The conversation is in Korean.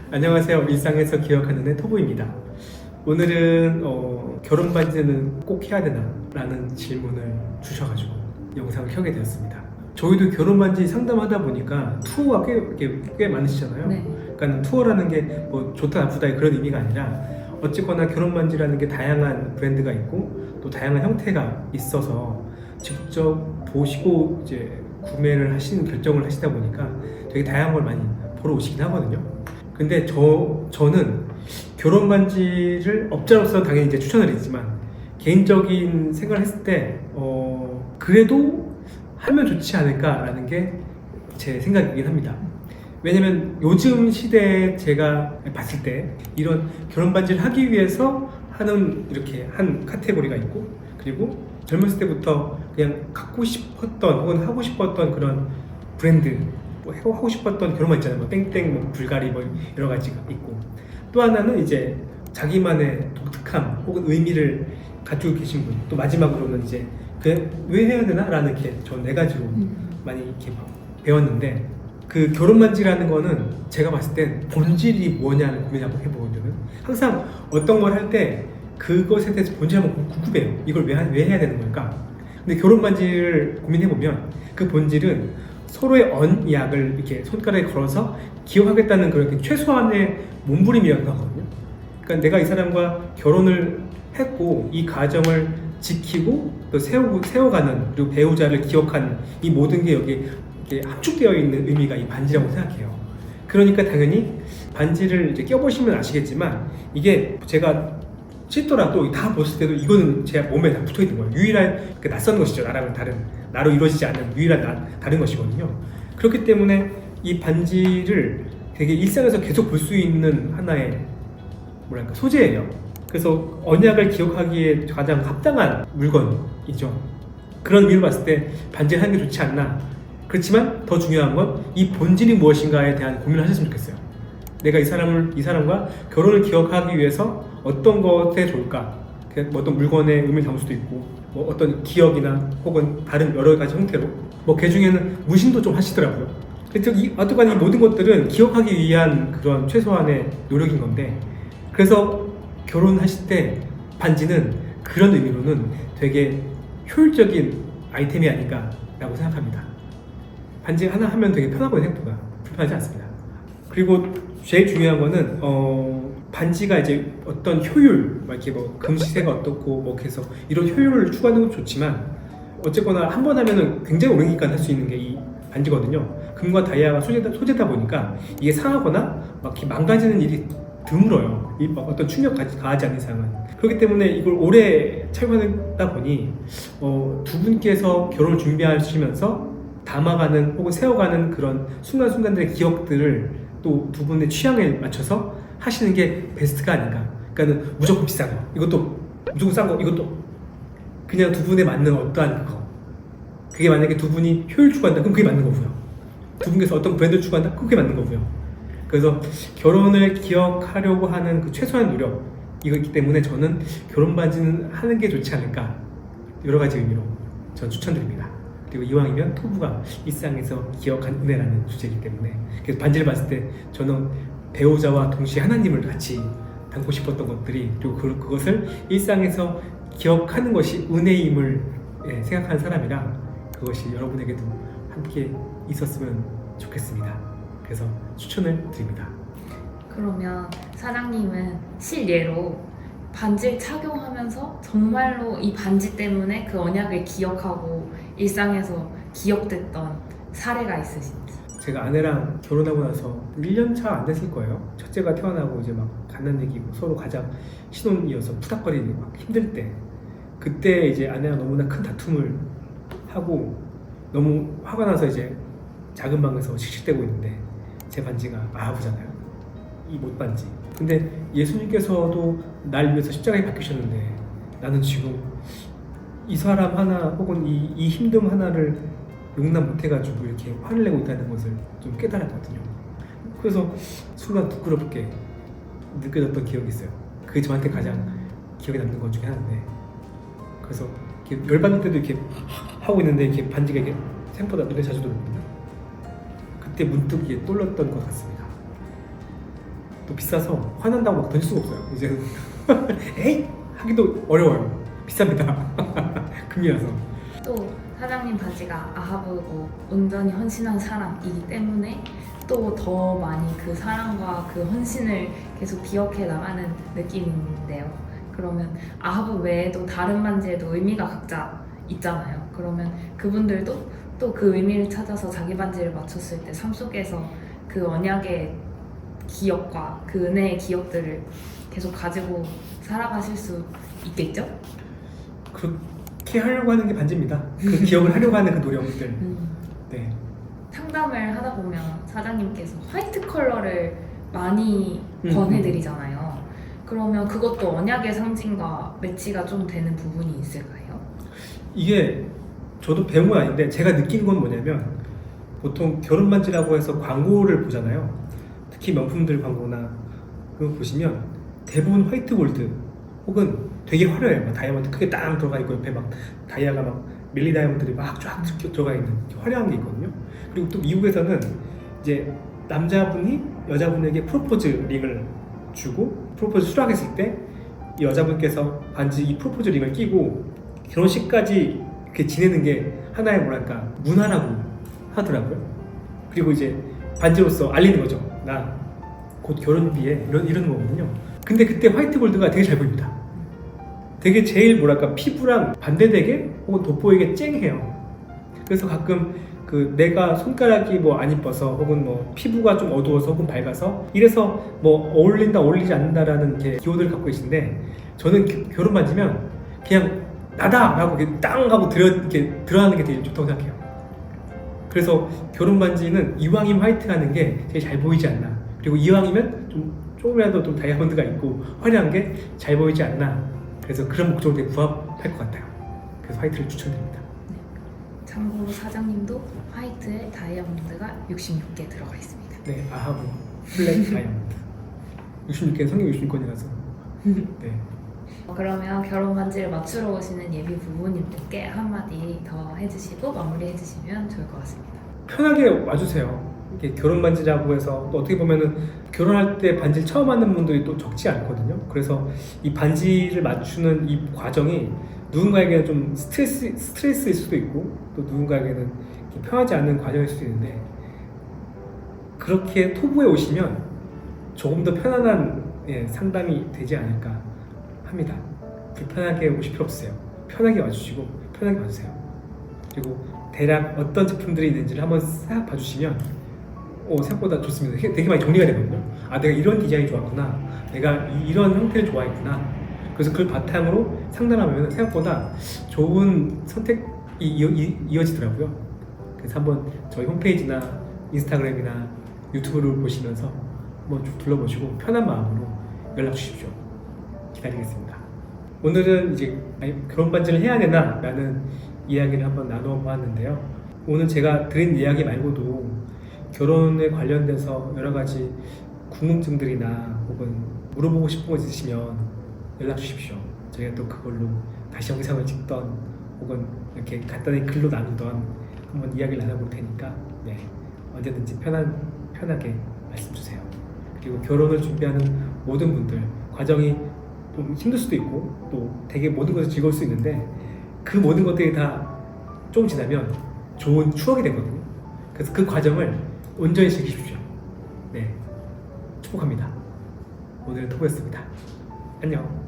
안녕하세요. 일상에서 기억하는 애 토부입니다. 오늘은 결혼 반지는 꼭 해야 되나? 라는 질문을 주셔가지고 영상을 켜게 되었습니다. 저희도 결혼 반지 상담하다 보니까 투어가 꽤 많으시잖아요. 네. 그러니까 투어라는 게 뭐 좋다 나쁘다 그런 의미가 아니라 어쨌거나 결혼 반지라는 게 다양한 브랜드가 있고 또 다양한 형태가 있어서 직접 보시고 이제 구매를 하시는 결정을 하시다 보니까 되게 다양한 걸 많이 보러 오시긴 하거든요. 근데 저는 결혼 반지를 업자로서 당연히 이제 추천을 했지만 개인적인 생각을 했을 때 그래도 하면 좋지 않을까라는 게 제 생각이긴 합니다. 왜냐면 요즘 시대에 제가 봤을 때 이런 결혼 반지를 하기 위해서 하는 이렇게 한 카테고리가 있고, 그리고 젊었을 때부터 그냥 갖고 싶었던 혹은 하고 싶었던 그런 브랜드, 뭐 하고 싶었던 결혼 반지 있잖아요. 뭐 땡땡, 뭐 불가리, 뭐 여러 가지가 있고, 또 하나는 이제 자기만의 독특함 혹은 의미를 가지고 계신 분, 또 마지막으로는 이제 왜 해야 되나? 라는 게 전 네 가지로 많이 이렇게 배웠는데, 그 결혼 반지라는 거는 제가 봤을 때 본질이 뭐냐는 고민 한번 해보거든요. 항상 어떤 걸 할 때 그것에 대해서 본질 한번 궁금해요. 이걸 왜 해야 되는 걸까? 근데 결혼 반지를 고민해보면 그 본질은 서로의 언약을 이렇게 손가락에 걸어서 기억하겠다는 그런 최소한의 몸부림이라고 하거든요. 그러니까 내가 이 사람과 결혼을 했고 이 가정을 지키고 또 세워가는, 그리고 배우자를 기억하는 이 모든 게 여기 함축되어 있는 의미가 이 반지라고 생각해요. 그러니까 당연히 반지를 이제 껴보시면 아시겠지만 이게 제가 씻더라도 다 벗을 때도 이거는 제 몸에 다 붙어 있는 거예요. 유일한 낯선 것이죠. 나랑은 다른, 나로 이루어지지 않는 유일한 다른 것이거든요. 그렇기 때문에 이 반지를 되게 일상에서 계속 볼 수 있는 하나의 뭐랄까 소재예요. 그래서 언약을 기억하기에 가장 합당한 물건이죠. 그런 의미로 봤을 때 반지를 하는 게 좋지 않나. 그렇지만 더 중요한 건 이 본질이 무엇인가에 대한 고민을 하셨으면 좋겠어요. 내가 이 사람과 결혼을 기억하기 위해서 어떤 것에 좋을까? 뭐 어떤 물건의 의미를 담을 수도 있고, 뭐 어떤 기억이나 혹은 다른 여러 가지 형태로, 뭐 그 중에는 무신도 좀 하시더라고요. 그래서 어쨌든 이 모든 것들은 기억하기 위한 그런 최소한의 노력인 건데, 그래서 결혼하실 때 반지는 그런 의미로는 되게 효율적인 아이템이 아닌가라고 생각합니다. 반지 하나 하면 되게 편하거든요. 생각보다 불편하지 않습니다. 그리고 제일 중요한 거는 반지가 이제 어떤 효율, 막 이렇게 뭐 금시세가 어떻고 뭐 해서 이런 효율을 추구하는 것도 좋지만, 어쨌거나 한 번 하면은 굉장히 오랜 기간 할 수 있는 게 이 반지거든요. 금과 다이아가 소재다 보니까 이게 상하거나 막 이렇게 망가지는 일이 드물어요. 이 어떤 충격 가하지 않는 이상은. 그렇기 때문에 이걸 오래 착용하다 보니 두 분께서 결혼을 준비하시면서 담아가는 혹은 세워가는 그런 순간순간들의 기억들을 또 두 분의 취향에 맞춰서 하시는 게 베스트가 아닌가. 그러니까는 무조건 비싼 거, 이것도 무조건 싼 거, 이것도 그냥 두 분에 맞는 어떠한 거. 그게 만약에 두 분이 효율 추구한다, 그럼 그게 맞는 거고요. 두 분께서 어떤 브랜드를 추구한다, 그게 맞는 거고요. 그래서 결혼을 기억하려고 하는 그 최소한 노력, 이거기 때문에 저는 결혼 반지는 하는 게 좋지 않을까, 여러 가지 의미로 전 추천드립니다. 그리고 이왕이면 토부가 일상에서 기억한 은혜라는 주제이기 때문에, 그래서 반지를 봤을 때 저는 배우자와 동시에 하나님을 같이 담고 싶었던 것들이, 그리고 그것을 일상에서 기억하는 것이 은혜임을 생각하는 사람이라 그것이 여러분에게도 함께 있었으면 좋겠습니다. 그래서 추천을 드립니다. 그러면 사장님은 실예로 반지를 착용하면서 정말로 이 반지 때문에 그 언약을 기억하고 일상에서 기억됐던 사례가 있으신지? 제가 아내랑 결혼하고 나서 1년 차 안 됐을 거예요. 첫째가 태어나고 이제 막 갓난아기고 서로 가장 신혼이어서 푸닥거리고 막 힘들 때, 그때 이제 아내랑 너무나 큰 다툼을 하고 너무 화가 나서 이제 작은 방에서 씩씩대고 있는데 제 반지가 아부잖아요. 이 못반지. 근데 예수님께서도 날 위해서 십자가에 박히셨는데 나는 지금 이 사람 하나 혹은 이 힘듦 하나를 용납 못해가지고 이렇게 화를 내고 있다는 것을 좀 깨달았거든요. 그래서 순간 부끄럽게 느껴졌던 기억이 있어요. 그게 저한테 가장 기억에 남는 것 중에 하나인데, 그래서 이렇게 열받을 때도 이렇게 하고 있는데 이렇게 반지가 이게 생각보다 눈에 자주 들어옵니다. 그때 문득 이게 떠올랐던 것 같습니다. 또 비싸서 화난다고 막 던질 수가 없어요. 이제는 에이 하기도 어려워요. 비쌉니다. 금이라서. 또 사장님 반지가 아하브고 온전히 헌신한 사람이기 때문에 또 더 많이 그 사랑과 그 헌신을 계속 기억해 나가는 느낌인데요. 그러면 아하브 외에도 다른 반지에도 의미가 각자 있잖아요. 그러면 그분들도 또 그 의미를 찾아서 자기 반지를 맞췄을 때 삶 속에서 그 언약의 기억과 그 은혜의 기억들을 계속 가지고 살아가실 수 있겠죠? 그렇게 하려고 하는 게 반지입니다. 그 기억을 하려고 하는 그 노력들. 네. 상담을 하다 보면 사장님께서 화이트 컬러를 많이 권해드리잖아요. 그러면 그것도 언약의 상징과 매치가 좀 되는 부분이 있을까요? 이게 저도 배운 건 아닌데 제가 느낀 건 뭐냐면 보통 결혼 반지라고 해서 광고를 보잖아요. 특히 명품들 광고나 그거 보시면 대부분 화이트 골드 혹은 되게 화려해요. 막 다이아몬드 크게 딱 들어가 있고 옆에 막 다이아가 막 밀리 다이아몬드들이 막 쫙 들어가 있는 화려한 게 있거든요. 그리고 또 미국에서는 이제 남자분이 여자분에게 프로포즈 링을 주고 프로포즈 수락했을 때 이 여자분께서 반지 이 프로포즈 링을 끼고 결혼식까지 이렇게 지내는 게 하나의 뭐랄까 문화라고 하더라고요. 그리고 이제 반지로서 알리는 거죠. 나 곧 결혼비에 이러는 거거든요. 근데 그때 화이트 골드가 되게 잘 보입니다. 되게 제일 뭐랄까 피부랑 반대되게 혹은 돋보이게 쨍해요. 그래서 가끔 그 내가 손가락이 뭐 안 이뻐서 혹은 뭐 피부가 좀 어두워서 혹은 밝아서 이래서 뭐 어울린다 어울리지 않는다라는 이렇게 기호들을 갖고 계신데 저는 결혼 반지면 그냥 나다라고 이렇게 땅 하고 이렇게 들어가는 게 되게 좋다고 생각해요. 그래서 결혼 반지는 이왕이면 화이트하는 게 되게 잘 보이지 않나. 그리고 이왕이면 조금이라도 좀 다이아몬드가 있고 화려한 게 잘 보이지 않나. 그래서 그런 목적으로 되게 부합할 것 같아요. 그래서 화이트를 추천드립니다. 참고로 사장님도 화이트에 다이아몬드가 66개 들어가 있습니다. 네, 아하브 블랙 다이아몬드 66개는 성경 66권이라서 네. 그러면 결혼 반지를 맞추러 오시는 예비 부부님들께 한마디 더 해주시고 마무리 해주시면 좋을 것 같습니다. 편하게 와주세요. 이게 결혼 반지라고 해서 또 어떻게 보면은 결혼할 때 반지를 처음 하는 분들이 또 적지 않거든요. 그래서 이 반지를 맞추는 이 과정이 누군가에게는 좀 스트레스일 수도 있고 또 누군가에게는 편하지 않은 과정일 수도 있는데 그렇게 토부에 오시면 조금 더 편안한 상담이 되지 않을까 합니다. 불편하게 오실 필요 없으세요. 편하게 와주시고 편하게 봐주세요. 그리고 대략 어떤 제품들이 있는지를 한번 싹 봐주시면 생각보다 좋습니다. 되게 많이 정리가 되거든요. 아, 내가 이런 디자인이 좋았구나. 내가 이런 형태를 좋아했구나. 그래서 그걸 바탕으로 상담하면 생각보다 좋은 선택이 이어지더라고요. 그래서 한번 저희 홈페이지나 인스타그램이나 유튜브를 보시면서 한번 쭉 둘러보시고 편한 마음으로 연락 주십시오. 기다리겠습니다. 오늘은 이제 결혼 반지를 해야 되나? 라는 이야기를 한번 나눠 보았는데요. 오늘 제가 드린 이야기 말고도 결혼에 관련돼서 여러 가지 궁금증들이나 혹은 물어보고 싶은 거 있으시면 연락 주십시오. 저희가 또 그걸로 다시 영상을 찍던 혹은 이렇게 간단히 글로 나누던 한번 이야기를 나눠볼 테니까 언제든지 편하게 말씀 주세요. 그리고 결혼을 준비하는 모든 분들 과정이 좀 힘들 수도 있고 또 되게 모든 것이 즐거울 수 있는데 그 모든 것들이 다 좀 지나면 좋은 추억이 되거든요. 그래서 그 과정을 온전히 즐기십시오. 네, 축복합니다. 오늘은 토부였습니다. 안녕.